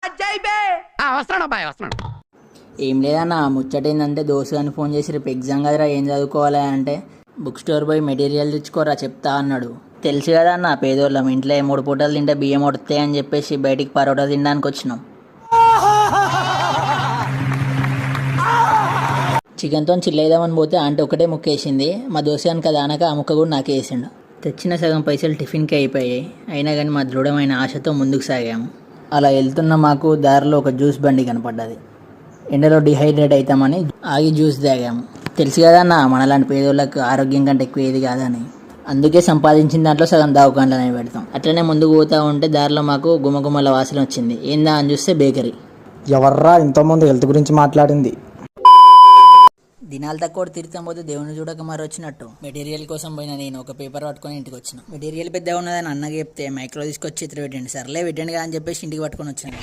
వస్తున్నాడు అబ్బాయి వస్తున్నాడు. ఏం లేదన్న ముచ్చట ఏంటంటే దోస్తు అని ఫోన్ చేసి రేపు ఎగ్జామ్ కదరా ఏం చదువుకోవాలి అంటే బుక్ స్టోర్ పోయి మెటీరియల్ తెచ్చుకోరా చెప్తా అన్నాడు. తెలుసు కదా అన్న పేదోళ్ళం ఇంట్లో 3 పూటలు తింటే బియ్యం వడతాయి అని చెప్పేసి బయటికి పరోటా తినడానికి వచ్చినాం. చికెన్తో చిల్లేద్దామని పోతే అంటే ఒకటే ముక్క వేసింది. మా దోస్తు కదా అనక ఆ ముక్క కూడా నాకే వేసిండు. తెచ్చిన సగం పైసలు టిఫిన్కి అయిపోయాయి. అయినా కానీ మా దృఢమైన ఆశతో ముందుకు సాగాము. అలా వెళ్తున్న మాకు దారిలో ఒక జ్యూస్ బండి కనపడ్డది. ఎండలో డిహైడ్రేట్ అవుతామని ఆగి జ్యూస్ తాగాము. తెలుసు కదా అన్న మనలాంటి పేదోళ్ళకి ఆరోగ్యం కంటే ఎక్కువ ఏది కాదని. అందుకే సంపాదించిన దాంట్లో సగం దావకాండ్లనే పెడతాం. అట్లనే ముందుకు పోతూ ఉంటే దారిలో మాకు గుమగుమల వాసన వచ్చింది. ఏందా అని చూస్తే బేకరీ. ఎవర్రా ఇంతకుముందు హెల్త్ గురించి మాట్లాడింది? దినాలు తక్కువ తిరుగుతాం పోతే దేవుని చూడక మరి వచ్చినట్టు మెటీరియల్ కోసం పోయినా నేను ఒక పేపర్ పట్టుకొని ఇంటికి వచ్చిన. మెటీరియల్ పెద్దగా ఉన్నదని అన్నకి చెప్తే మైక్రో తీసుకొచ్చి ఇతర పెట్టండి సర్లే పెట్టండి అని చెప్పేసి ఇంటికి పట్టుకొని వచ్చాను.